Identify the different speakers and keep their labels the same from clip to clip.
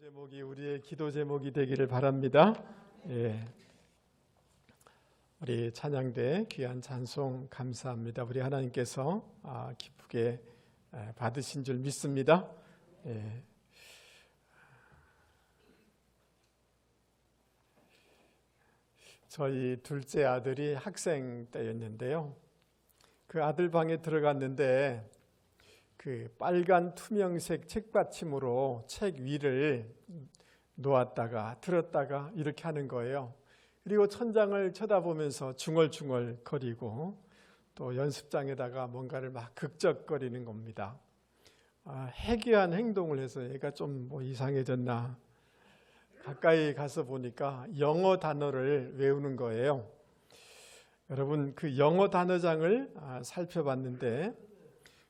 Speaker 1: 제목이 우리의 기도 제목이 되기를 바랍니다. 예. 우리 찬양대 귀한 찬송 감사합니다. 우리 하나님께서 기쁘게 받으신 줄 믿습니다. 예. 저희 둘째 아들이 학생 때였는데요. 그 아들 방에 들어갔는데 그 빨간 투명색 책받침으로 책 위를 놓았다가 들었다가 이렇게 하는 거예요. 그리고 천장을 쳐다보면서 중얼중얼 거리고 또 연습장에다가 뭔가를 막 극적거리는 겁니다. 해괴한 행동을 해서 얘가 좀 이상해졌나. 가까이 가서 보니까 영어 단어를 외우는 거예요. 여러분, 그 영어 단어장을 살펴봤는데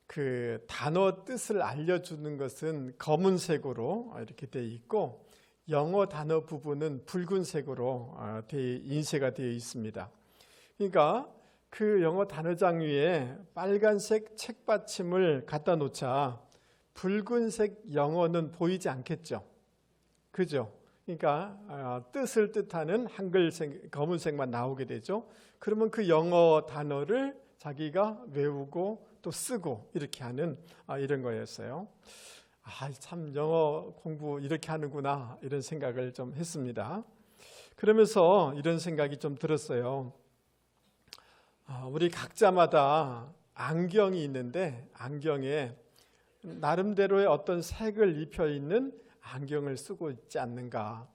Speaker 1: 그 단어 뜻을 알려주는 것은 검은색으로 이렇게 되어 있고 영어 단어 부분은 붉은색으로 인쇄가 되어 있습니다. 그러니까 그 영어 단어장 위에 빨간색 책받침을 갖다 놓자 붉은색 영어는 보이지 않겠죠. 그죠? 그러니까 뜻을 뜻하는 한글색, 검은색만 나오게 되죠. 그러면 그 영어 단어를 자기가 외우고 또 쓰고 이렇게 하는 이런 거였어요. 참 영어 공부 이렇게 하는구나 이런 생각을 좀 했습니다. 그러면서 이런 생각이 좀 들었어요. 우리 각자마다 안경이 있는데 안경에 나름대로의 어떤 색을 입혀 있는 안경을 쓰고 있지 않는가.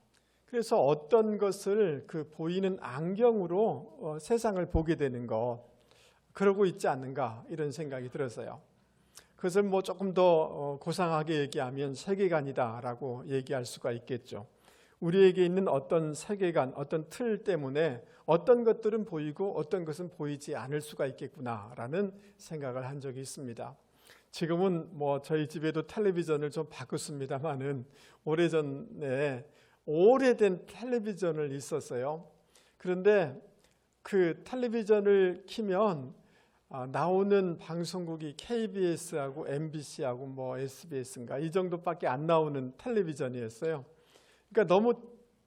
Speaker 1: 그래서 어떤 것을 그 보이는 안경으로 세상을 보게 되는 것, 그러고 있지 않는가 이런 생각이 들었어요. 그것을 조금 더 고상하게 얘기하면 세계관이다라고 얘기할 수가 있겠죠. 우리에게 있는 어떤 세계관, 어떤 틀 때문에 어떤 것들은 보이고 어떤 것은 보이지 않을 수가 있겠구나라는 생각을 한 적이 있습니다. 지금은 저희 집에도 텔레비전을 좀 바꿨습니다만은 오래전에 오래된 텔레비전을 있었어요. 그런데 그 텔레비전을 켜면 나오는 방송국이 KBS하고 MBC하고 SBS인가 이 정도밖에 안 나오는 텔레비전이었어요. 그러니까 너무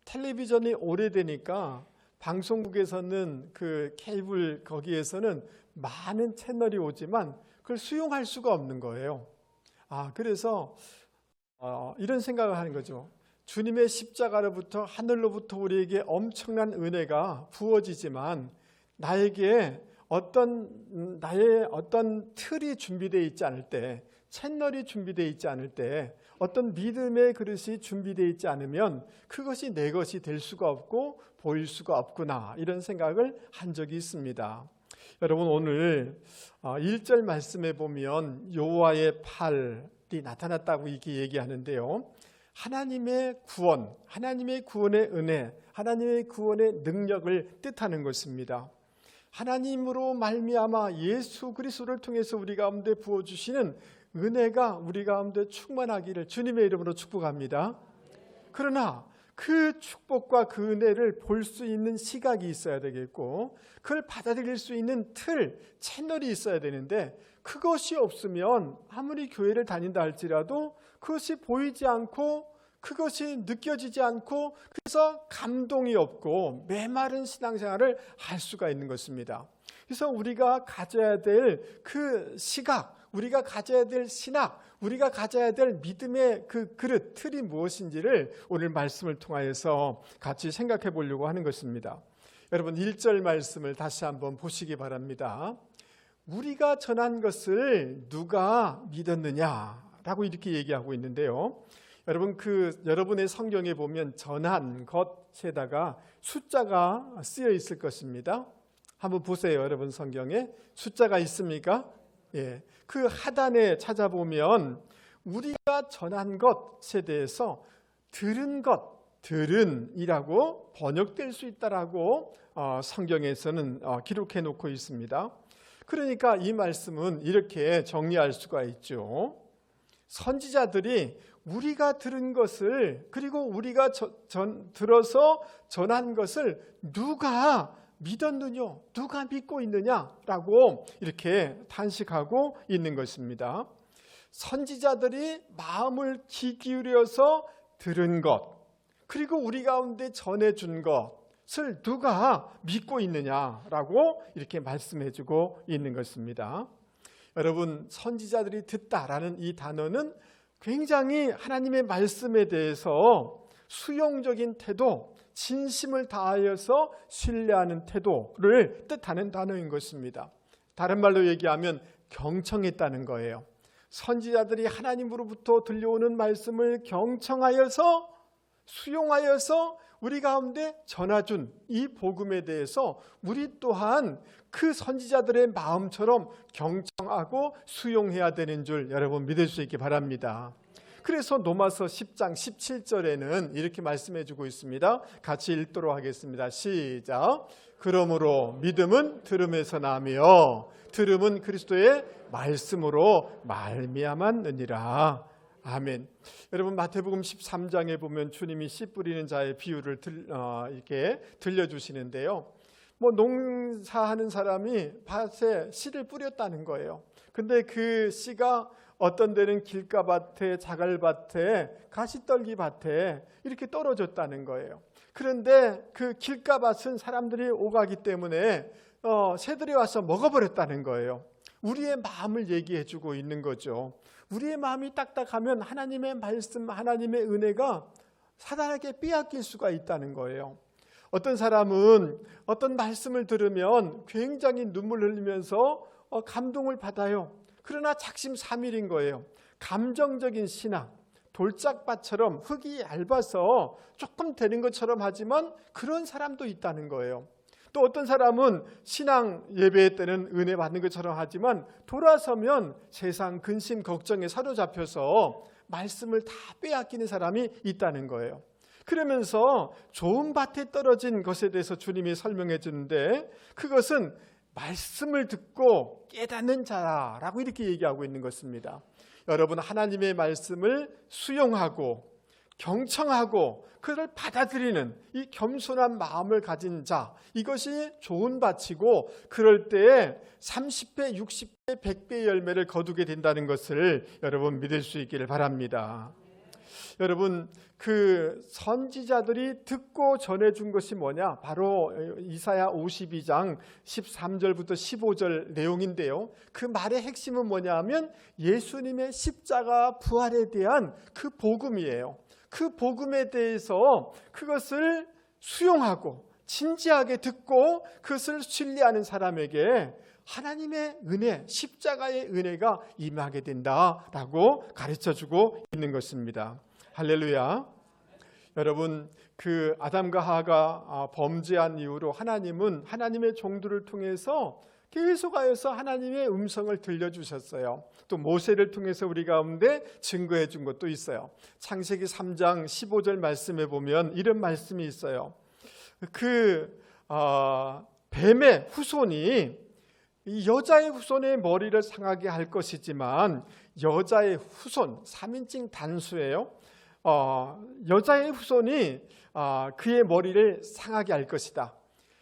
Speaker 1: 텔레비전이 오래되니까 방송국에서는 그 케이블 거기에서는 많은 채널이 오지만 그걸 수용할 수가 없는 거예요. 그래서 이런 생각을 하는 거죠. 주님의 십자가로부터 하늘로부터 우리에게 엄청난 은혜가 부어지지만 나의 어떤 틀이 준비되어 있지 않을 때, 채널이 준비되어 있지 않을 때, 어떤 믿음의 그릇이 준비되어 있지 않으면 그것이 내 것이 될 수가 없고 보일 수가 없구나 이런 생각을 한 적이 있습니다. 여러분, 오늘 1절 말씀에 보면 여호와의 팔이 나타났다고 이렇게 얘기하는데요. 하나님의 구원, 하나님의 구원의 은혜, 하나님의 구원의 능력을 뜻하는 것입니다. 하나님으로 말미암아 예수 그리스도를 통해서 우리 가운데 부어주시는 은혜가 우리 가운데 충만하기를 주님의 이름으로 축복합니다. 그러나 그 축복과 그 은혜를 볼 수 있는 시각이 있어야 되겠고 그걸 받아들일 수 있는 틀, 채널이 있어야 되는데 그것이 없으면 아무리 교회를 다닌다 할지라도 그것이 보이지 않고 그것이 느껴지지 않고 그래서 감동이 없고 메마른 신앙생활을 할 수가 있는 것입니다. 그래서 우리가 가져야 될 그 시각, 우리가 가져야 될 신학, 우리가 가져야 될 믿음의 그 그릇, 틀이 무엇인지를 오늘 말씀을 통하여서 같이 생각해 보려고 하는 것입니다. 여러분 1절 말씀을 다시 한번 보시기 바랍니다. 우리가 전한 것을 누가 믿었느냐라고 이렇게 얘기하고 있는데요. 여러분 여러분의 성경에 보면 전한 것에다가 숫자가 쓰여 있을 것입니다. 한번 보세요. 여러분 성경에 숫자가 있습니까? 예. 그 하단에 찾아보면 우리가 전한 것에 대해서 들은 것, 들은이라고 번역될 수 있다라고 성경에서는 기록해 놓고 있습니다. 그러니까 이 말씀은 이렇게 정리할 수가 있죠. 선지자들이 우리가 들은 것을 그리고 우리가 들어서 전한 것을 누가 믿었느냐, 누가 믿고 있느냐라고 이렇게 탄식하고 있는 것입니다. 선지자들이 마음을 귀 기울여서 들은 것, 그리고 우리 가운데 전해준 것을 누가 믿고 있느냐라고 이렇게 말씀해주고 있는 것입니다. 여러분, 선지자들이 듣다라는 이 단어는 굉장히 하나님의 말씀에 대해서 수용적인 태도, 진심을 다하여서 신뢰하는 태도를 뜻하는 단어인 것입니다. 다른 말로 얘기하면 경청했다는 거예요. 선지자들이 하나님으로부터 들려오는 말씀을 경청하여서 수용하여서 우리 가운데 전해준 이 복음에 대해서 우리 또한 그 선지자들의 마음처럼 경청하고 수용해야 되는 줄 여러분 믿을 수 있기 바랍니다. 그래서 로마서 10장 17절에는 이렇게 말씀해 주고 있습니다. 같이 읽도록 하겠습니다. 시작. 그러므로 믿음은 들음에서 나며 들음은 그리스도의 말씀으로 말미암았느니라. 아멘. 여러분, 마태복음 13장에 보면 주님이 씨 뿌리는 자의 비유를 이렇게 들려주시는데요. 농사하는 사람이 밭에 씨를 뿌렸다는 거예요. 근데 그 씨가 어떤 데는 길가밭에, 자갈밭에, 가시떨기 밭에 이렇게 떨어졌다는 거예요. 그런데 그 길가밭은 사람들이 오가기 때문에 새들이 와서 먹어버렸다는 거예요. 우리의 마음을 얘기해 주고 있는 거죠. 우리의 마음이 딱딱하면 하나님의 말씀, 하나님의 은혜가 사단에게 빼앗길 수가 있다는 거예요. 어떤 사람은 어떤 말씀을 들으면 굉장히 눈물 흘리면서 감동을 받아요. 그러나 작심삼일인 거예요. 감정적인 신앙, 돌짝밭처럼 흙이 얇아서 조금 되는 것처럼 하지만 그런 사람도 있다는 거예요. 또 어떤 사람은 신앙 예배 때는 은혜 받는 것처럼 하지만 돌아서면 세상 근심 걱정에 사로잡혀서 말씀을 다 빼앗기는 사람이 있다는 거예요. 그러면서 좋은 밭에 떨어진 것에 대해서 주님이 설명해 주는데 그것은 말씀을 듣고 깨닫는 자라고 이렇게 얘기하고 있는 것입니다. 여러분, 하나님의 말씀을 수용하고 경청하고 그를 받아들이는 이 겸손한 마음을 가진 자, 이것이 좋은 밭이고 그럴 때에 30배, 60배, 100배의 열매를 거두게 된다는 것을 여러분 믿을 수 있기를 바랍니다. 여러분, 그 선지자들이 듣고 전해준 것이 뭐냐? 바로 이사야 52장 13절부터 15절 내용인데요. 그 말의 핵심은 뭐냐 하면 예수님의 십자가 부활에 대한 그 복음이에요. 그 복음에 대해서 그것을 수용하고 진지하게 듣고 그것을 신뢰하는 사람에게 하나님의 은혜, 십자가의 은혜가 임하게 된다라고 가르쳐주고 있는 것입니다. 할렐루야. 여러분, 그 아담과 하와가 범죄한 이후로 하나님은 하나님의 종들을 통해서 계속하여서 하나님의 음성을 들려주셨어요. 또 모세를 통해서 우리 가운데 증거해 준 것도 있어요. 창세기 3장 15절 말씀에 보면 이런 말씀이 있어요. 뱀의 후손이 이 여자의 후손의 머리를 상하게 할 것이지만 여자의 후손, 3인칭 단수예요. 여자의 후손이 그의 머리를 상하게 할 것이다.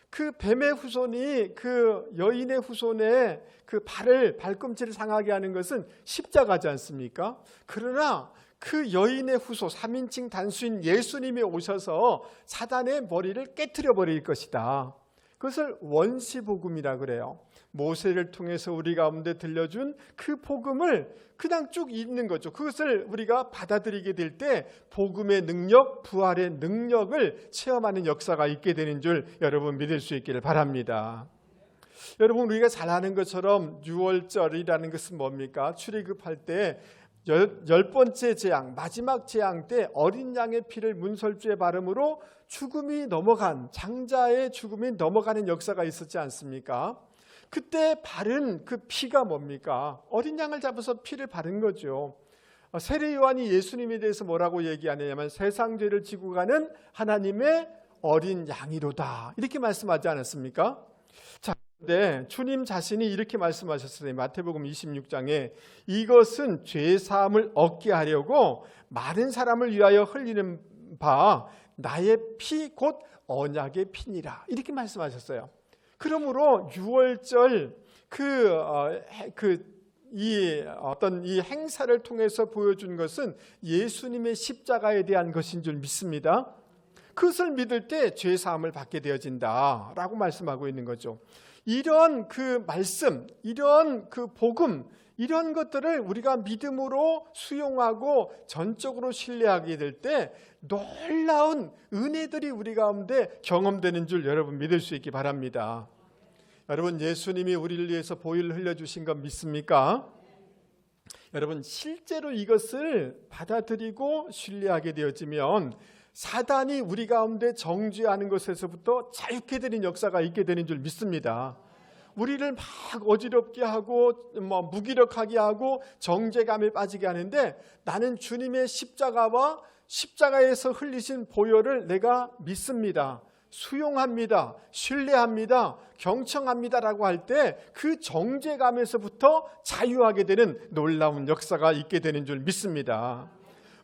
Speaker 1: 그 뱀의 후손이 그 여인의 후손의 그 발꿈치를 상하게 하는 것은 십자가지 않습니까? 그러나 그 여인의 후손, 3인칭 단수인 예수님이 오셔서 사단의 머리를 깨트려 버릴 것이다. 그것을 원시복음이라 그래요. 모세를 통해서 우리 가운데 들려준 그 복음을 그냥 쭉 읽는 거죠. 그것을 우리가 받아들이게 될 때 복음의 능력, 부활의 능력을 체험하는 역사가 있게 되는 줄 여러분 믿을 수 있기를 바랍니다. 여러분, 우리가 잘 아는 것처럼 유월절이라는 것은 뭡니까? 출애굽할 때 10번째 재앙, 마지막 재앙 때 어린 양의 피를 문설주에 바름으로 죽음이 넘어간, 장자의 죽음이 넘어가는 역사가 있었지 않습니까? 그때 바른 그 피가 뭡니까? 어린 양을 잡아서 피를 바른 거죠. 세례 요한이 예수님에 대해서 뭐라고 얘기하느냐면 세상 죄를 지고 가는 하나님의 어린 양이로다, 이렇게 말씀하지 않았습니까? 자, 네, 주님 자신이 이렇게 말씀하셨어요. 마태복음 26장에 이것은 죄사함을 얻게 하려고 많은 사람을 위하여 흘리는 바 나의 피 곧 언약의 피니라, 이렇게 말씀하셨어요. 그러므로 유월절 그 이 행사를 통해서 보여준 것은 예수님의 십자가에 대한 것인 줄 믿습니다. 그것을 믿을 때 죄 사함을 받게 되어진다라고 말씀하고 있는 거죠. 이런 그 말씀, 이런 그 복음, 이런 것들을 우리가 믿음으로 수용하고 전적으로 신뢰하게 될 때 놀라운 은혜들이 우리 가운데 경험되는 줄 여러분 믿을 수 있기 바랍니다. 여러분, 예수님이 우리를 위해서 보혈을 흘려주신 것 믿습니까? 여러분, 실제로 이것을 받아들이고 신뢰하게 되어지면 사단이 우리 가운데 정죄하는 것에서부터 자유케 되는 역사가 있게 되는 줄 믿습니다. 우리를 막 어지럽게 하고 무기력하게 하고 정죄감에 빠지게 하는데, 나는 주님의 십자가와 십자가에서 흘리신 보혈을 내가 믿습니다, 수용합니다, 신뢰합니다, 경청합니다라고 할 때 그 정죄감에서부터 자유하게 되는 놀라운 역사가 있게 되는 줄 믿습니다.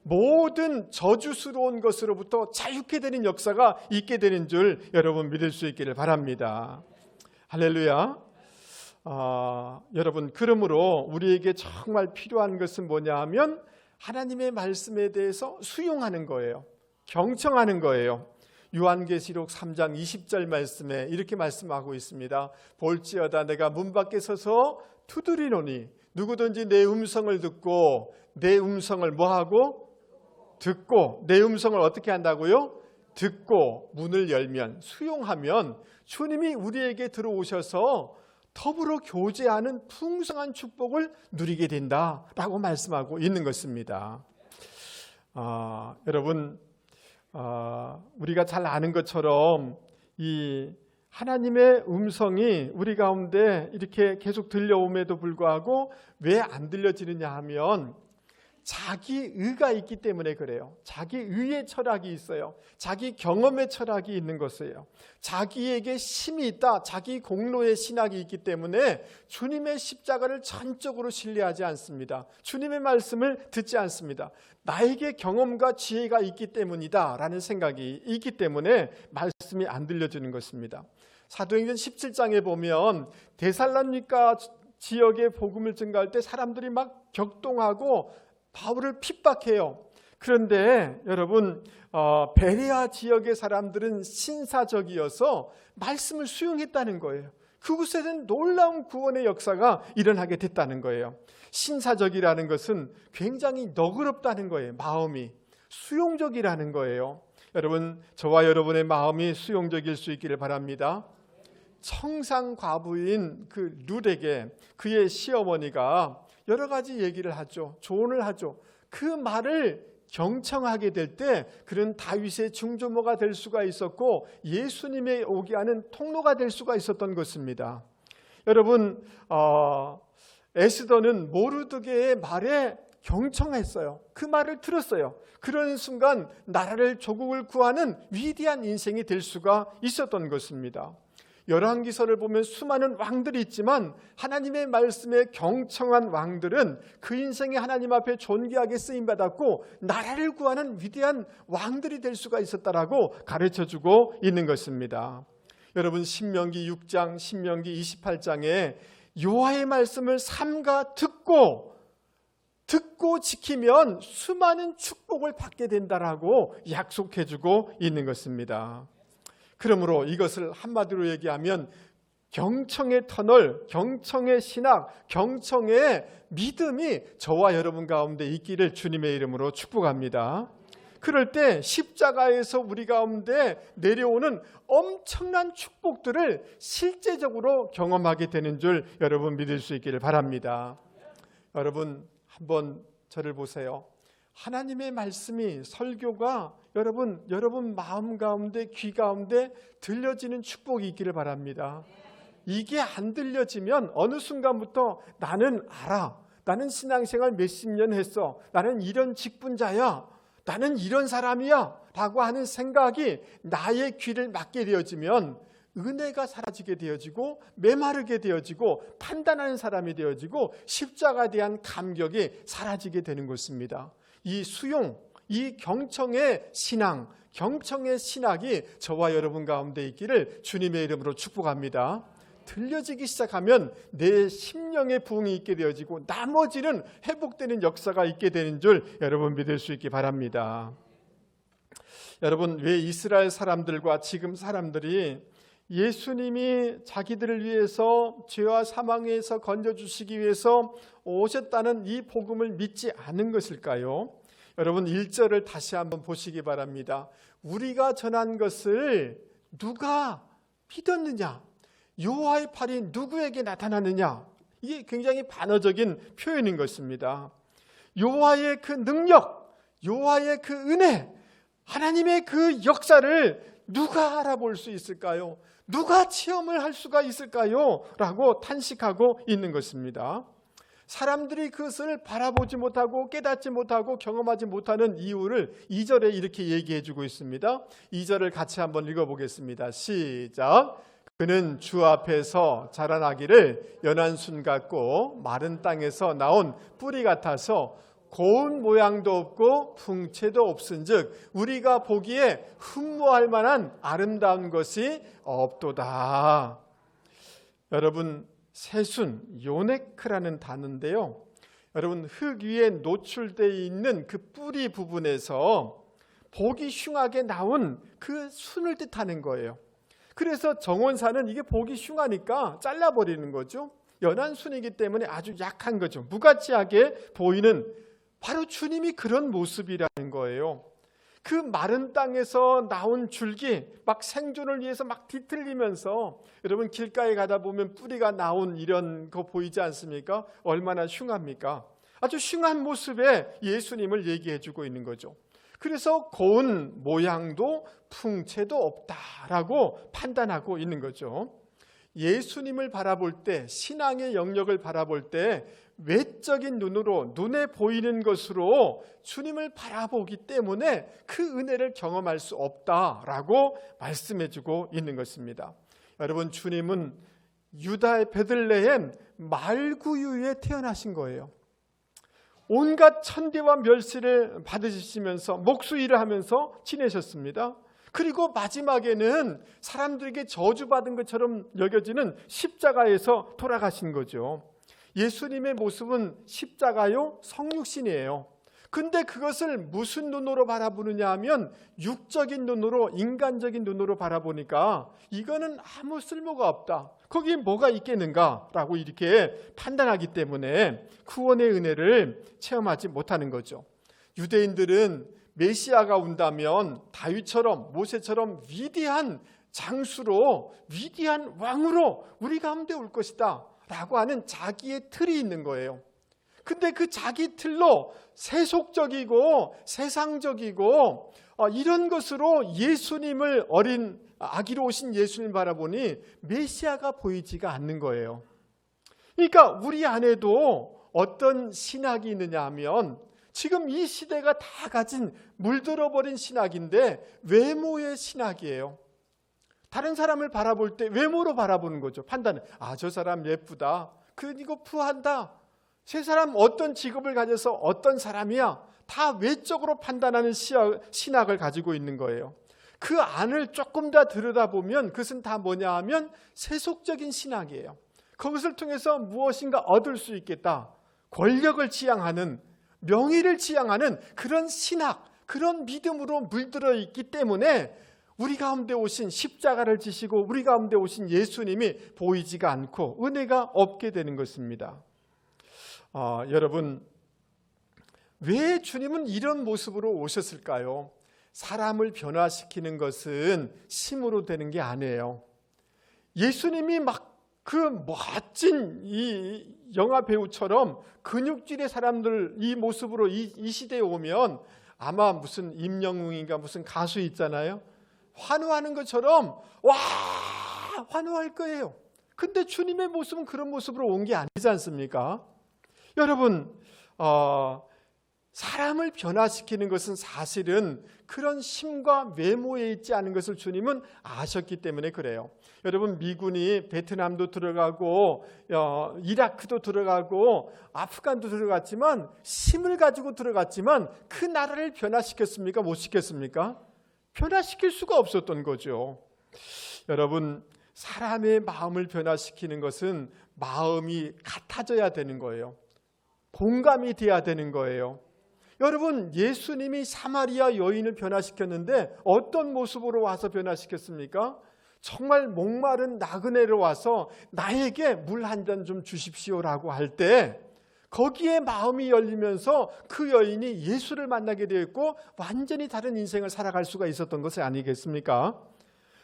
Speaker 1: 모든 저주스러운 것으로부터 자유케 되는 역사가 있게 되는 줄 여러분 믿을 수 있기를 바랍니다. 할렐루야. 여러분, 그러므로 우리에게 정말 필요한 것은 뭐냐 하면 하나님의 말씀에 대해서 수용하는 거예요. 경청하는 거예요. 요한계시록 3장 20절 말씀에 이렇게 말씀하고 있습니다. 볼지어다 내가 문 밖에 서서 두드리노니 누구든지 내 음성을 듣고, 내 음성을 뭐하고? 듣고, 내 음성을 어떻게 한다고요? 듣고 문을 열면, 수용하면 주님이 우리에게 들어오셔서 더불어 교제하는 풍성한 축복을 누리게 된다라고 말씀하고 있는 것입니다. 여러분, 우리가 잘 아는 것처럼 이 하나님의 음성이 우리 가운데 이렇게 계속 들려옴에도 불구하고 왜 안 들려지느냐 하면 자기 의가 있기 때문에 그래요. 자기 의의 철학이 있어요. 자기 경험의 철학이 있는 것이에요. 자기에게 힘이 있다, 자기 공로의 신학이 있기 때문에 주님의 십자가를 전적으로 신뢰하지 않습니다. 주님의 말씀을 듣지 않습니다. 나에게 경험과 지혜가 있기 때문이다 라는 생각이 있기 때문에 말씀이 안 들려지는 것입니다. 사도행전 17장에 보면 데살로니가 지역의 복음을 증거할 때 사람들이 막 격동하고 바울을 핍박해요. 그런데 여러분, 베레아 지역의 사람들은 신사적이어서 말씀을 수용했다는 거예요. 그곳에는 놀라운 구원의 역사가 일어나게 됐다는 거예요. 신사적이라는 것은 굉장히 너그럽다는 거예요. 마음이 수용적이라는 거예요. 여러분, 저와 여러분의 마음이 수용적일 수 있기를 바랍니다. 청상 과부인 그 룻에게 그의 시어머니가 여러 가지 얘기를 하죠. 조언을 하죠. 그 말을 경청하게 될 때 그는 다윗의 중조모가 될 수가 있었고 예수님의 오게 하는 통로가 될 수가 있었던 것입니다. 여러분, 에스더는 모르드게의 말에 경청했어요. 그 말을 들었어요. 그런 순간 나라를, 조국을 구하는 위대한 인생이 될 수가 있었던 것입니다. 열왕기서를 보면 수많은 왕들이 있지만 하나님의 말씀에 경청한 왕들은 그 인생에 하나님 앞에 존귀하게 쓰임받았고 나라를 구하는 위대한 왕들이 될 수가 있었다라고 가르쳐주고 있는 것입니다. 여러분, 신명기 6장, 신명기 28장에 여호와의 말씀을 삼가 듣고 지키면 수많은 축복을 받게 된다라고 약속해주고 있는 것입니다. 그러므로 이것을 한마디로 얘기하면 경청의 터널, 경청의 신학, 경청의 믿음이 저와 여러분 가운데 있기를 주님의 이름으로 축복합니다. 그럴 때 십자가에서 우리 가운데 내려오는 엄청난 축복들을 실제적으로 경험하게 되는 줄 여러분 믿을 수 있기를 바랍니다. 여러분, 한번 저를 보세요. 하나님의 말씀이, 설교가 여러분 마음 가운데, 귀 가운데 들려지는 축복이 있기를 바랍니다. 이게 안 들려지면 어느 순간부터 나는 알아, 나는 신앙생활 몇십 년 했어, 나는 이런 직분자야, 나는 이런 사람이야 라고 하는 생각이 나의 귀를 막게 되어지면 은혜가 사라지게 되어지고 메마르게 되어지고 판단하는 사람이 되어지고 십자가에 대한 감격이 사라지게 되는 것입니다. 이 수용, 이 경청의 신앙, 경청의 신학이 저와 여러분 가운데 있기를 주님의 이름으로 축복합니다. 들려지기 시작하면 내 심령의 부흥이 있게 되어지고 나머지는 회복되는 역사가 있게 되는 줄 여러분 믿을 수 있기 바랍니다. 여러분, 왜 이스라엘 사람들과 지금 사람들이 예수님이 자기들을 위해서 죄와 사망에서 건져주시기 위해서 오셨다는 이 복음을 믿지 않은 것일까요? 여러분 1절을 다시 한번 보시기 바랍니다. 우리가 전한 것을 누가 믿었느냐? 여호와의 팔이 누구에게 나타나느냐? 이게 굉장히 반어적인 표현인 것입니다. 여호와의 그 능력, 여호와의 그 은혜, 하나님의 그 역사를 누가 알아볼 수 있을까요? 누가 체험을 할 수가 있을까요? 라고 탄식하고 있는 것입니다. 사람들이 그것을 바라보지 못하고 깨닫지 못하고 경험하지 못하는 이유를 2절에 이렇게 얘기해 주고 있습니다. 2절을 같이 한번 읽어보겠습니다. 시작. 그는 주 앞에서 자라나기를 연한 순 같고 마른 땅에서 나온 뿌리 같아서 고운 모양도 없고 풍채도 없은즉 우리가 보기에 흠모할 만한 아름다운 것이 없도다. 여러분, 새순, 요네크라는 단어인데요. 여러분, 흙 위에 노출되어 있는 그 뿌리 부분에서 보기 흉하게 나온 그 순을 뜻하는 거예요. 그래서 정원사는 이게 보기 흉하니까 잘라버리는 거죠. 연한 순이기 때문에 아주 약한 거죠. 무가치하게 보이는 바로 주님이 그런 모습이라는 거예요. 그 마른 땅에서 나온 줄기 막 생존을 위해서 막 뒤틀리면서 여러분 길가에 가다 보면 뿌리가 나온 이런 거 보이지 않습니까? 얼마나 흉합니까? 아주 흉한 모습에 예수님을 얘기해 주고 있는 거죠. 그래서 고운 모양도 풍채도 없다라고 판단하고 있는 거죠. 예수님을 바라볼 때, 신앙의 영역을 바라볼 때 외적인 눈으로, 눈에 보이는 것으로 주님을 바라보기 때문에 그 은혜를 경험할 수 없다라고 말씀해주고 있는 것입니다. 여러분, 주님은 유다의 베들레헴 말구유에 태어나신 거예요. 온갖 천대와 멸시를 받으시면서 목수일을 하면서 지내셨습니다. 그리고 마지막에는 사람들에게 저주받은 것처럼 여겨지는 십자가에서 돌아가신 거죠. 예수님의 모습은 십자가요, 성육신이에요. 근데 그것을 무슨 눈으로 바라보느냐 하면 육적인 눈으로, 인간적인 눈으로 바라보니까 이거는 아무 쓸모가 없다. 거기에 뭐가 있겠는가? 라고 이렇게 판단하기 때문에 구원의 은혜를 체험하지 못하는 거죠. 유대인들은 메시아가 온다면 다윗처럼, 모세처럼 위대한 장수로, 위대한 왕으로 우리 가운데 올 것이다 라고 하는 자기의 틀이 있는 거예요. 근데 그 자기 틀로 세속적이고 세상적이고 이런 것으로 예수님을 어린 아기로 오신 예수님을 바라보니 메시아가 보이지가 않는 거예요. 그러니까 우리 안에도 어떤 신학이 있느냐 하면 지금 이 시대가 다 가진 물들어버린 신학인데 외모의 신학이에요. 다른 사람을 바라볼 때 외모로 바라보는 거죠. 판단은 저 사람 예쁘다. 그리고 부한다. 세 사람 어떤 직업을 가져서 어떤 사람이야. 다 외적으로 판단하는 신학을 가지고 있는 거예요. 그 안을 조금 더 들여다보면 그것은 다 뭐냐 하면 세속적인 신학이에요. 그것을 통해서 무엇인가 얻을 수 있겠다. 권력을 지향하는, 명예를 지향하는 그런 신학, 그런 믿음으로 물들어 있기 때문에 우리 가운데 오신 십자가를 지시고 우리 가운데 오신 예수님이 보이지가 않고 은혜가 없게 되는 것입니다. 여러분, 왜 주님은 이런 모습으로 오셨을까요? 사람을 변화시키는 것은 힘으로 되는 게 아니에요. 예수님이 막 그 멋진 이 영화 배우처럼 근육질의 사람들 이 모습으로 이 시대에 오면 아마 무슨 임영웅인가 무슨 가수 있잖아요. 환호하는 것처럼 와 환호할 거예요. 근데 주님의 모습은 그런 모습으로 온 게 아니지 않습니까? 여러분, 사람을 변화시키는 것은 사실은 그런 힘과 외모에 있지 않은 것을 주님은 아셨기 때문에 그래요. 여러분, 미군이 베트남도 들어가고 이라크도 들어가고 아프간도 들어갔지만 힘을 가지고 들어갔지만 그 나라를 변화시켰습니까? 못 시켰습니까? 변화시킬 수가 없었던 거죠. 여러분, 사람의 마음을 변화시키는 것은 마음이 같아져야 되는 거예요. 공감이 돼야 되는 거예요. 여러분, 예수님이 사마리아 여인을 변화시켰는데 어떤 모습으로 와서 변화시켰습니까? 정말 목마른 나그네로 와서 나에게 물 한 잔 좀 주십시오라고 할 때 거기에 마음이 열리면서 그 여인이 예수를 만나게 되었고 완전히 다른 인생을 살아갈 수가 있었던 것이 아니겠습니까?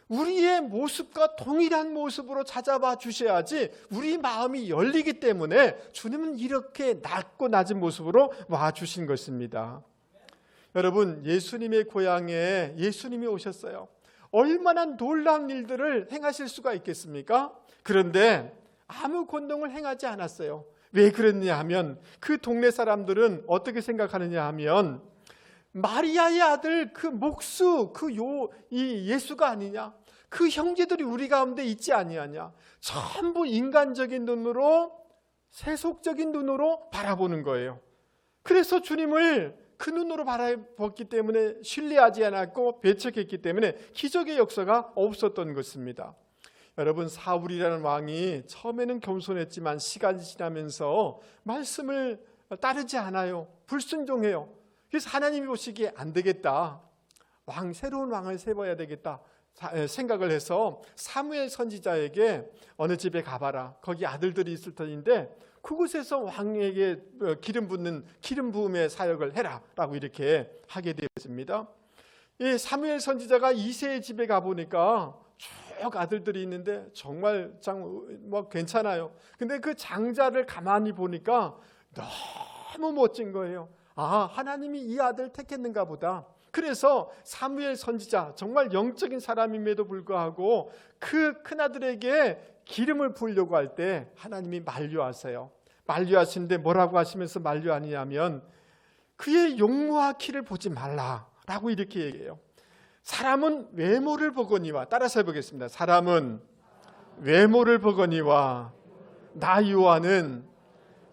Speaker 1: 우리의 모습과 동일한 모습으로 찾아봐 주셔야지 우리 마음이 열리기 때문에 주님은 이렇게 낮고 낮은 모습으로 와 주신 것입니다. 여러분, 예수님의 고향에 예수님이 오셨어요. 얼마나 놀라운 일들을 행하실 수가 있겠습니까? 그런데 아무 권능을 행하지 않았어요. 왜 그랬냐 하면 그 동네 사람들은 어떻게 생각하느냐 하면 마리아의 아들 그 목수 이 예수가 아니냐, 그 형제들이 우리 가운데 있지 아니하냐, 전부 인간적인 눈으로, 세속적인 눈으로 바라보는 거예요. 그래서 주님을 그 눈으로 바라봤기 때문에 신뢰하지 않았고 배척했기 때문에 기적의 역사가 없었던 것입니다. 여러분, 사울이라는 왕이 처음에는 겸손했지만 시간이 지나면서 말씀을 따르지 않아요. 불순종해요. 그래서 하나님이 보시기에 안 되겠다, 새로운 왕을 세워야 되겠다 생각을 해서 사무엘 선지자에게 어느 집에 가봐라, 거기 아들들이 있을 터인데 그곳에서 왕에게 기름 부음의 사역을 해라 라고 이렇게 하게 되었습니다. 이 사무엘 선지자가 이새의 집에 가보니까 쭉 아들들이 있는데 정말 괜찮아요. 근데 그 장자를 가만히 보니까 너무 멋진 거예요. 하나님이 이 아들 택했는가 보다. 그래서 사무엘 선지자, 정말 영적인 사람임에도 불구하고 그 큰아들에게 기름을 부으려고 할 때 하나님이 만류하세요. 만류하시는데 뭐라고 하시면서 만류하느냐면 그의 용모와 키를 보지 말라라고 이렇게 얘기해요. 사람은 외모를 보거니와, 따라서 해보겠습니다. 사람은 외모를 보거니와 나 요한은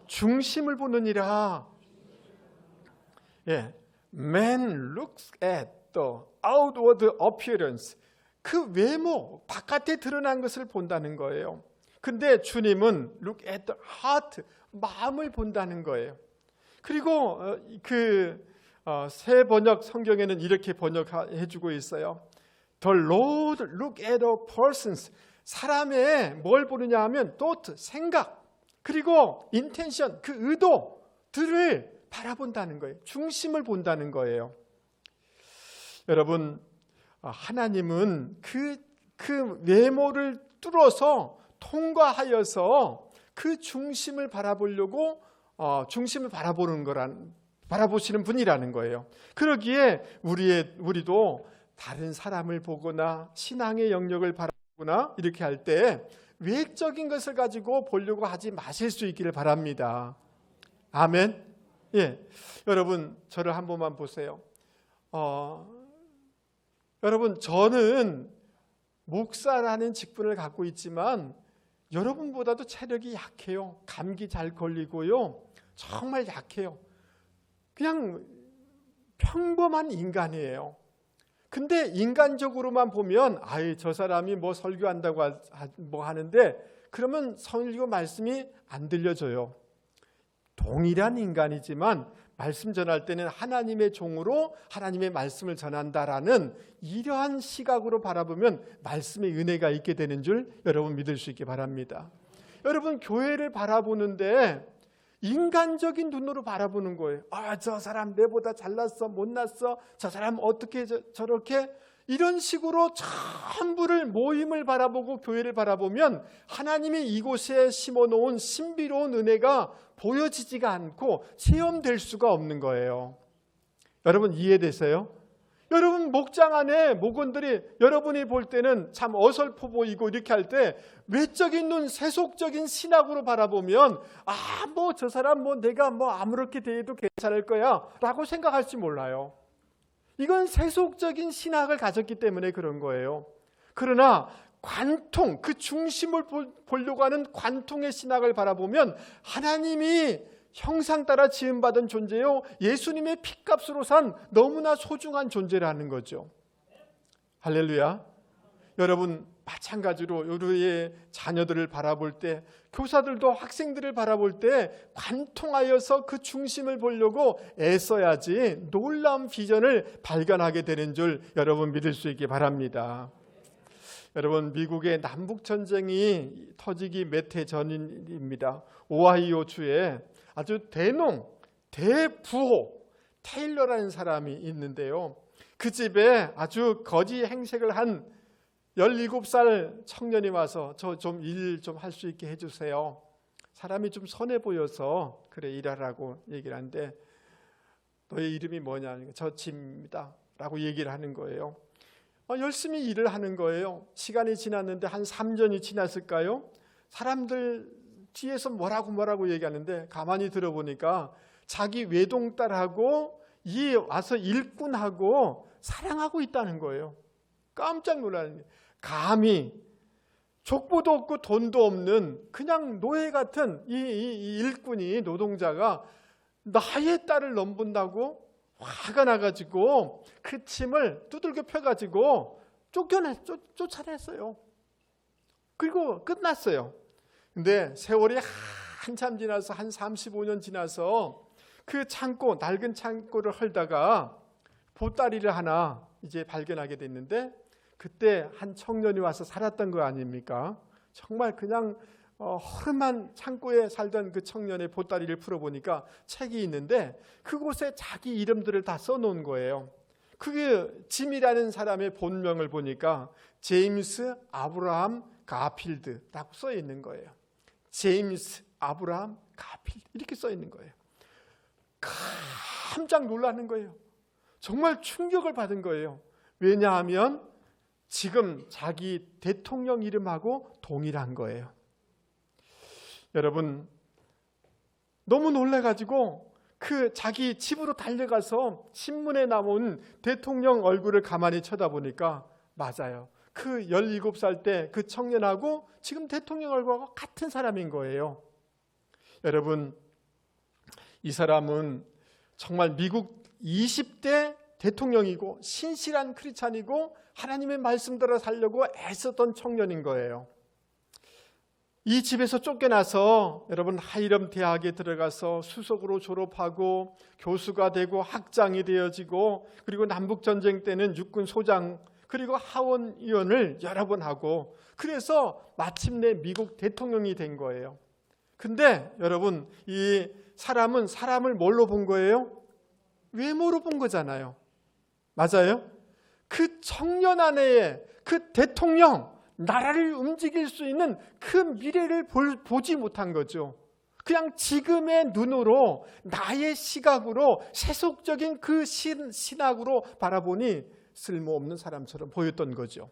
Speaker 1: 중심을 보느니라. Man looks at the outward appearance. 그 외모, 바깥에 드러난 것을 본다는 거예요. 근데 주님은 look at the heart, 마음을 본다는 거예요. 그리고 새 번역 성경에는 이렇게 번역해 주고 있어요. The Lord look at a persons. 사람의 뭘 보느냐 하면 thought, 생각, 그리고 intention, 그 의도들을 바라본다는 거예요. 중심을 본다는 거예요. 여러분, 하나님은 그 외모를 뚫어서 통과하여서 그 중심을 바라보려고 중심을 바라보시는 분이라는 거예요. 그러기에 우리도 다른 사람을 보거나 신앙의 영역을 바라보거나 이렇게 할 때 외적인 것을 가지고 보려고 하지 마실 수 있기를 바랍니다. 아멘. 여러분, 저를 한 번만 보세요. 여러분, 저는 목사라는 직분을 갖고 있지만 여러분보다도 체력이 약해요. 감기 잘 걸리고요. 정말 약해요. 그냥 평범한 인간이에요. 근데 인간적으로만 보면 저 사람이 뭐 설교한다고 하는데 그러면 설교 말씀이 안 들려져요. 동일한 인간이지만 말씀 전할 때는 하나님의 종으로 하나님의 말씀을 전한다라는 이러한 시각으로 바라보면 말씀의 은혜가 있게 되는 줄 여러분 믿을 수 있기 바랍니다. 여러분, 교회를 바라보는데 인간적인 눈으로 바라보는 거예요. 저 사람 내보다 잘났어, 못났어, 저 사람 어떻게 저렇게, 이런 식으로 전부를 모임을 바라보고 교회를 바라보면 하나님이 이곳에 심어놓은 신비로운 은혜가 보여지지가 않고 체험될 수가 없는 거예요. 여러분, 이해되세요? 여러분, 목장 안에 목원들이 여러분이 볼 때는 참 어설퍼 보이고 이렇게 할 때 외적인 눈, 세속적인 신학으로 바라보면 저 사람 내가 아무렇게 대해도 괜찮을 거야 라고 생각할지 몰라요. 이건 세속적인 신학을 가졌기 때문에 그런 거예요. 그러나 관통, 그 중심을 보려고 하는 관통의 신학을 바라보면 하나님이 형상 따라 지음받은 존재요, 예수님의 피값으로 산 너무나 소중한 존재라는 거죠. 할렐루야. 여러분 마찬가지로 우리의 자녀들을 바라볼 때, 교사들도 학생들을 바라볼 때 관통하여서 그 중심을 보려고 애써야지 놀라운 비전을 발견하게 되는 줄 여러분 믿을 수 있기 바랍니다. 여러분, 미국의 남북전쟁이 터지기 몇 해 전입니다. 오하이오 주에 아주 대부호 테일러라는 사람이 있는데요. 그 집에 아주 거지 행색을 한 17살 청년이 와서 저 좀 일 좀 할 수 있게 해주세요. 사람이 좀 선해 보여서 그래 일하라고 얘기를 하는데, 너의 이름이 뭐냐? 저 짐입니다 라고 얘기를 하는 거예요. 열심히 일을 하는 거예요. 시간이 지났는데 한 3년이 지났을까요? 사람들 뒤에서 뭐라고 얘기하는데 가만히 들어보니까 자기 외동딸하고 이 와서 일꾼하고 사랑하고 있다는 거예요. 깜짝 놀라는 거예요. 감히 족보도 없고 돈도 없는 그냥 노예 같은 이 일꾼이, 노동자가 나의 딸을 넘본다고 화가 나가지고 그 침을 두들겨 펴가지고 쫓아냈어요. 그리고 끝났어요. 근데 세월이 한참 지나서 한 35년 지나서 그 창고, 낡은 창고를 헐다가 보따리를 하나 이제 발견하게 됐는데, 그때 한 청년이 와서 살았던 거 아닙니까? 정말 그냥 허름한 창고에 살던 그 청년의 보따리를 풀어보니까 책이 있는데 그곳에 자기 이름들을 다 써놓은 거예요. 그게 짐이라는 사람의 본명을 보니까 제임스 아브라함 가필드라고 써 있는 거예요. 제임스 아브라함 가필드 이렇게 써 있는 거예요. 깜짝 놀라는 거예요. 정말 충격을 받은 거예요. 왜냐하면 지금 자기 대통령 이름하고 동일한 거예요. 여러분, 너무 놀라가지고 그 자기 집으로 달려가서 신문에 나온 대통령 얼굴을 가만히 쳐다보니까 맞아요. 그 17살 때 그 청년하고 지금 대통령 얼굴하고 같은 사람인 거예요. 여러분, 이 사람은 정말 미국 20대 대통령이고 신실한 크리스찬이고 하나님의 말씀대로 살려고 애썼던 청년인 거예요. 이 집에서 쫓겨나서 여러분 하이럼 대학에 들어가서 수석으로 졸업하고 교수가 되고 학장이 되어지고, 그리고 남북전쟁 때는 육군 소장, 그리고 하원의원을 여러 번 하고, 그래서 마침내 미국 대통령이 된 거예요. 근데 여러분, 이 사람은 사람을 뭘로 본 거예요? 외모로 본 거잖아요. 맞아요? 그 청년 안에 그 대통령, 나라를 움직일 수 있는 그 미래를 보지 못한 거죠. 그냥 지금의 눈으로, 나의 시각으로, 세속적인 그 신학으로 바라보니 쓸모없는 사람처럼 보였던 거죠.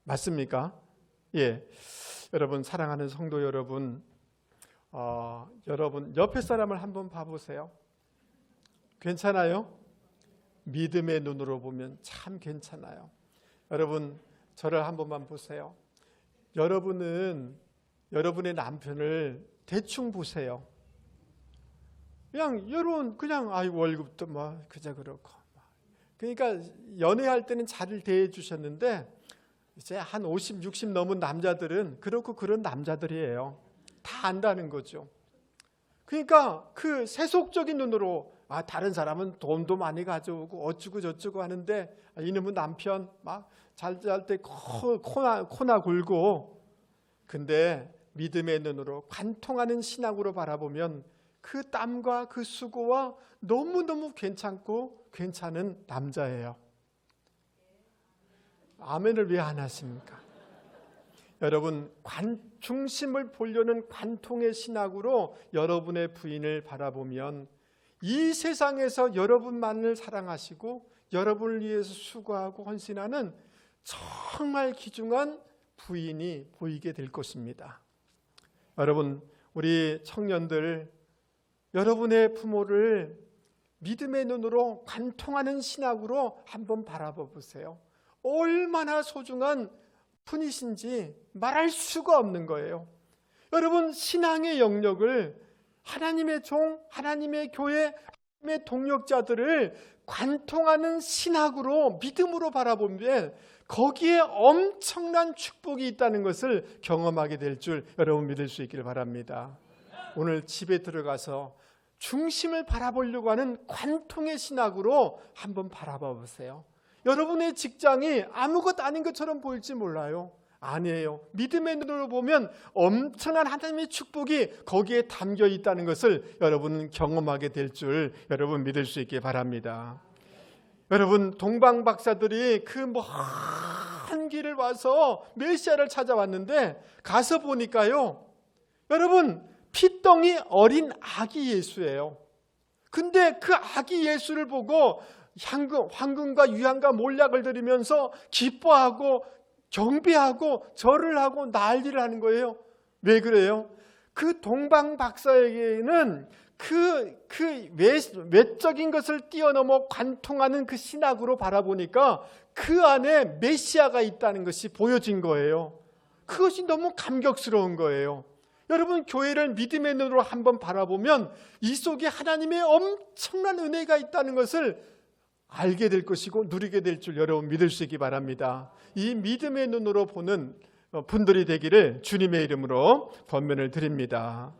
Speaker 1: 맞습니까? 예. 여러분, 사랑하는 성도 여러분, 여러분 옆에 사람을 한번 봐보세요. 괜찮아요? 믿음의 눈으로 보면 참 괜찮아요. 여러분, 저를 한 번만 보세요. 여러분은 여러분의 남편을 대충 보세요. 그냥 월급도 그저 그렇고. 그러니까 연애할 때는 잘 대해 주셨는데 이제 한 50, 60 넘은 남자들은 그렇고 그런 남자들이에요. 다 안다는 거죠. 그러니까 그 세속적인 눈으로 다른 사람은 돈도 많이 가져오고 어쩌고 저쩌고 하는데 이놈은 남편 막 잘 때 코나 굴고, 근데 믿음의 눈으로 관통하는 신앙으로 바라보면 그 땀과 그 수고와 너무너무 괜찮은 남자예요. 아멘을 왜 안 하십니까? 여러분, 중심을 보려는 관통의 신학으로 여러분의 부인을 바라보면 이 세상에서 여러분만을 사랑하시고 여러분을 위해서 수고하고 헌신하는 정말 귀중한 부인이 보이게 될 것입니다. 여러분, 우리 청년들, 여러분의 부모를 믿음의 눈으로 관통하는 신학으로 한번 바라봐 보세요. 얼마나 소중한 분이신지 말할 수가 없는 거예요. 여러분, 신앙의 영역을 하나님의 종, 하나님의 교회, 하나님의 동역자들을 관통하는 신학으로 믿음으로 바라보면 거기에 엄청난 축복이 있다는 것을 경험하게 될 줄 여러분 믿을 수 있기를 바랍니다. 오늘 집에 들어가서 중심을 바라보려고 하는 관통의 신학으로 한번 바라봐 보세요. 여러분의 직장이 아무것도 아닌 것처럼 보일지 몰라요. 아니에요. 믿음의 눈으로 보면 엄청난 하나님의 축복이 거기에 담겨 있다는 것을 여러분은 경험하게 될 줄 여러분 믿을 수 있게 바랍니다. 여러분, 동방 박사들이 그 먼 길을 와서 메시아를 찾아왔는데 가서 보니까요, 여러분, 피덩이 어린 아기 예수예요. 근데 그 아기 예수를 보고 황금과 유향과 몰약을 드리면서 기뻐하고 경배하고 절을 하고 난리를 하는 거예요. 왜 그래요? 그 동방 박사에게는 그 외적인 것을 뛰어넘어 관통하는 그 신학으로 바라보니까 그 안에 메시아가 있다는 것이 보여진 거예요. 그것이 너무 감격스러운 거예요. 여러분, 교회를 믿음의 눈으로 한번 바라보면 이 속에 하나님의 엄청난 은혜가 있다는 것을 알게 될 것이고 누리게 될 줄 여러분 믿을 수 있기 바랍니다. 이 믿음의 눈으로 보는 분들이 되기를 주님의 이름으로 권면을 드립니다.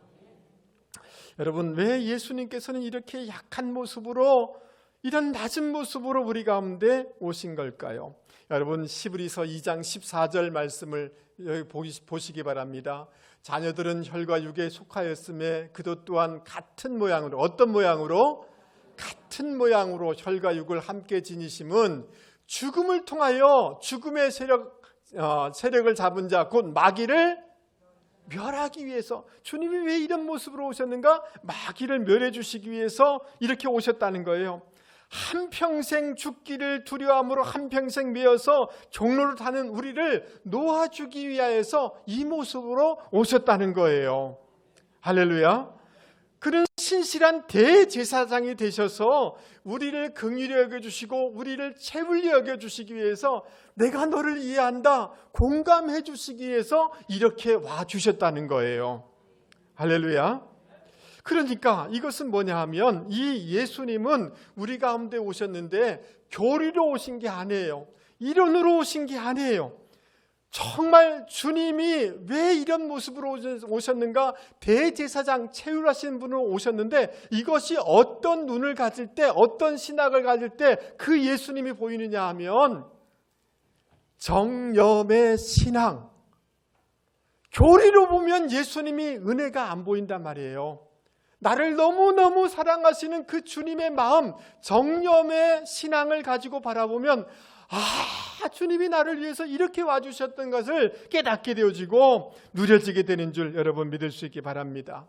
Speaker 1: 여러분, 왜 예수님께서는 이렇게 약한 모습으로, 이런 낮은 모습으로 우리 가운데 오신 걸까요? 여러분, 시브리서 2장 14절 말씀을 여기 보시기 바랍니다. 자녀들은 혈과 육에 속하였음에 그도 또한 같은 모양으로, 어떤 모양으로? 같은 모양으로 혈과 육을 함께 지니심은 죽음을 통하여 죽음의 세력을 잡은 자 곧 마귀를 멸하기 위해서. 주님이 왜 이런 모습으로 오셨는가? 마귀를 멸해 주시기 위해서 이렇게 오셨다는 거예요. 한평생 죽기를 두려움으로 한평생 매여서 종로를 타는 우리를 놓아주기 위하여서 이 모습으로 오셨다는 거예요. 할렐루야. 그는 신실한 대제사장이 되셔서 우리를 긍휼히 여겨주시고 우리를 채울리 여겨주시기 위해서, 내가 너를 이해한다 공감해 주시기 위해서 이렇게 와주셨다는 거예요. 할렐루야. 그러니까 이것은 뭐냐 하면, 이 예수님은 우리 가운데 오셨는데 교리로 오신 게 아니에요. 이론으로 오신 게 아니에요. 정말 주님이 왜 이런 모습으로 오셨는가? 대제사장 채울하신 분으로 오셨는데, 이것이 어떤 눈을 가질 때, 어떤 신학을 가질 때 그 예수님이 보이느냐 하면 정념의 신앙. 교리로 보면 예수님이 은혜가 안 보인단 말이에요. 나를 너무너무 사랑하시는 그 주님의 마음, 정념의 신앙을 가지고 바라보면, 주님이 나를 위해서 이렇게 와주셨던 것을 깨닫게 되어지고 누려지게 되는 줄 여러분 믿을 수 있기 바랍니다.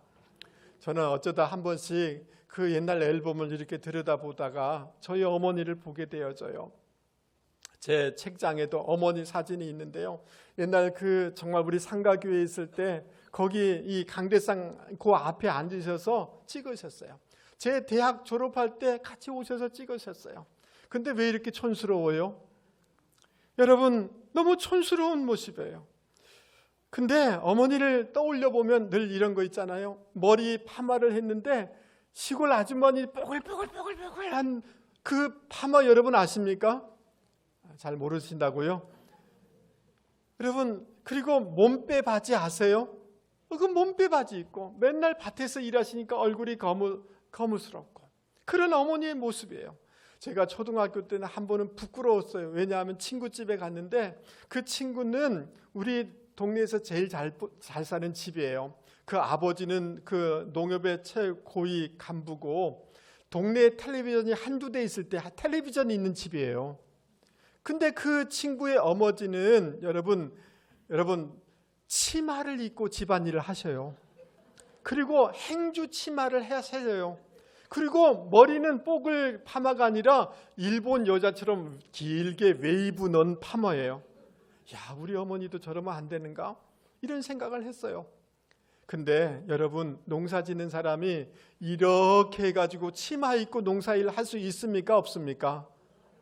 Speaker 1: 저는 어쩌다 한 번씩 그 옛날 앨범을 이렇게 들여다보다가 저희 어머니를 보게 되어져요. 제 책장에도 어머니 사진이 있는데요. 옛날 그 정말 우리 상가교회에 있을 때 거기 이 강대상 그 앞에 앉으셔서 찍으셨어요. 제 대학 졸업할 때 같이 오셔서 찍으셨어요. 근데 왜 이렇게 촌스러워요? 여러분, 너무 촌스러운 모습이에요. 근데 어머니를 떠올려 보면 늘 이런 거 있잖아요. 머리 파마를 했는데 시골 아주머니 뽀글뽀글뽀글뽀글한 그 파마 여러분 아십니까? 잘 모르신다고요? 여러분, 그리고 몸빼 바지 아세요? 그 몸빼 바지 입고 맨날 밭에서 일하시니까 얼굴이 거무스럽고 그런 어머니의 모습이에요. 제가 초등학교 때는 한 번은 부끄러웠어요. 왜냐하면 친구 집에 갔는데 그 친구는 우리 동네에서 제일 잘 사는 집이에요. 그 아버지는 그 농협의 최고위 간부고 동네에 텔레비전이 한두 대 있을 때 텔레비전이 있는 집이에요. 근데 그 친구의 어머니는 여러분 치마를 입고 집안일을 하셔요. 그리고 행주 치마를 하셔요. 그리고 머리는 뽀글 파마가 아니라 일본 여자처럼 길게 웨이브 넣은 파마예요. 야, 우리 어머니도 저러면 안 되는가? 이런 생각을 했어요. 근데 여러분, 농사 짓는 사람이 이렇게 해가지고 치마 입고 농사일 할 수 있습니까? 없습니까?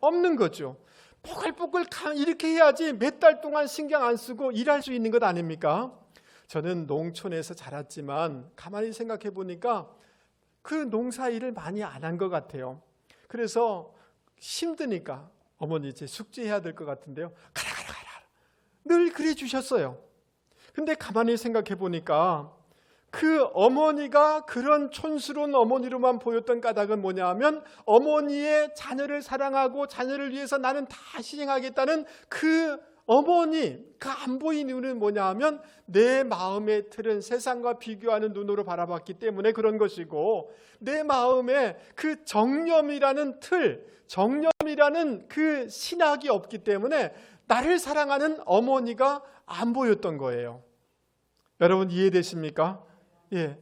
Speaker 1: 없는 거죠. 뽀글뽀글 이렇게 해야지 몇 달 동안 신경 안 쓰고 일할 수 있는 것 아닙니까? 저는 농촌에서 자랐지만 가만히 생각해 보니까 그 농사 일을 많이 안 한 것 같아요. 그래서 힘드니까 어머니 이제 숙제해야 될 것 같은데요. 가라. 늘 그래 주셨어요. 근데 가만히 생각해 보니까 그 어머니가 그런 촌스러운 어머니로만 보였던 까닭은 뭐냐 하면 어머니의 자녀를 사랑하고 자녀를 위해서 나는 다 희생하겠다는 그 어머니, 그 안 보이는 이유는 뭐냐 하면 내 마음의 틀은 세상과 비교하는 눈으로 바라봤기 때문에 그런 것이고, 내 마음에 그 정념이라는 틀, 정념이라는 그 신학이 없기 때문에 나를 사랑하는 어머니가 안 보였던 거예요. 여러분 이해되십니까? 예.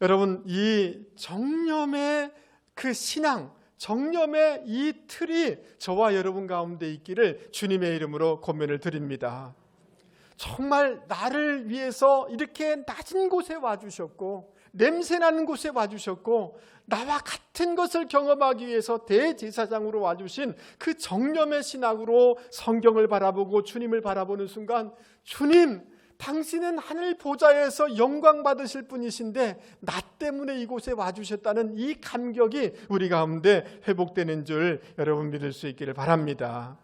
Speaker 1: 여러분 이 정념의 그 신앙, 정념의 이 틀이 저와 여러분 가운데 있기를 주님의 이름으로 권면을 드립니다. 정말 나를 위해서 이렇게 낮은 곳에 와주셨고 냄새나는 곳에 와주셨고 나와 같은 것을 경험하기 위해서 대제사장으로 와주신 그 정념의 신학으로 성경을 바라보고 주님을 바라보는 순간, 주님, 당신은 하늘 보좌에서 영광 받으실 분이신데 나 때문에 이곳에 와주셨다는 이 감격이 우리 가운데 회복되는 줄 여러분 믿을 수 있기를 바랍니다.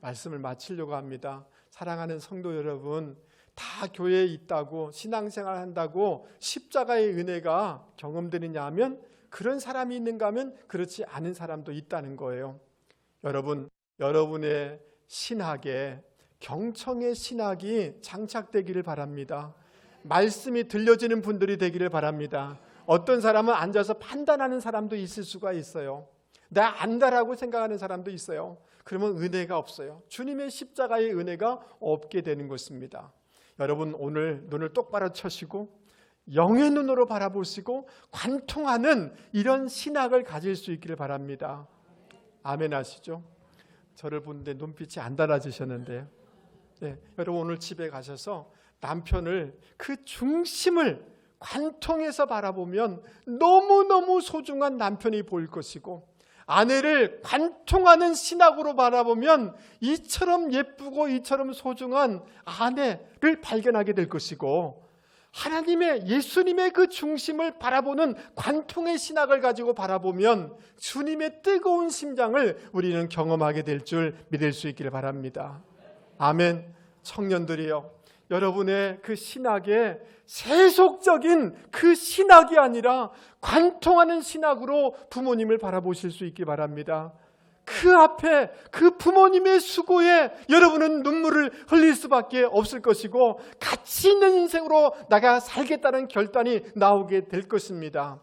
Speaker 1: 말씀을 마치려고 합니다. 사랑하는 성도 여러분, 다 교회에 있다고 신앙생활 한다고 십자가의 은혜가 경험되느냐 하면 그런 사람이 있는가 하면 그렇지 않은 사람도 있다는 거예요. 여러분, 여러분의 신학에 경청의 신학이 장착되기를 바랍니다. 말씀이 들려지는 분들이 되기를 바랍니다. 어떤 사람은 앉아서 판단하는 사람도 있을 수가 있어요. 나 안다라고 생각하는 사람도 있어요. 그러면 은혜가 없어요. 주님의 십자가의 은혜가 없게 되는 것입니다. 여러분 오늘 눈을 똑바로 쳐시고 영의 눈으로 바라보시고 관통하는 이런 신학을 가질 수 있기를 바랍니다. 아멘 하시죠? 저를 보는데 눈빛이 안 달아지셨는데요. 네, 여러분 오늘 집에 가셔서 남편을 그 중심을 관통해서 바라보면 너무너무 소중한 남편이 보일 것이고, 아내를 관통하는 신학으로 바라보면 이처럼 예쁘고 이처럼 소중한 아내를 발견하게 될 것이고, 하나님의 예수님의 그 중심을 바라보는 관통의 신학을 가지고 바라보면 주님의 뜨거운 심장을 우리는 경험하게 될 줄 믿을 수 있기를 바랍니다. 아멘. 청년들이요, 여러분의 그 신학에 세속적인 그 신학이 아니라 관통하는 신학으로 부모님을 바라보실 수 있기 바랍니다. 그 앞에 그 부모님의 수고에 여러분은 눈물을 흘릴 수밖에 없을 것이고 가치 있는 인생으로 나가 살겠다는 결단이 나오게 될 것입니다.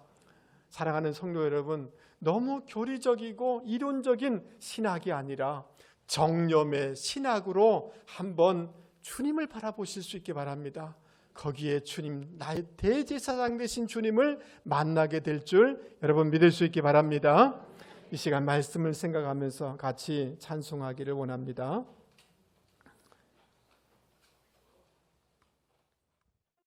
Speaker 1: 사랑하는 성도 여러분, 너무 교리적이고 이론적인 신학이 아니라 정념의 신학으로 한번 주님을 바라보실 수 있기 바랍니다. 거기에 주님, 나의 대제사장 되신 주님을 만나게 될 줄 여러분 믿을 수 있기 바랍니다. 이 시간 말씀을 생각하면서 같이 찬송하기를 원합니다.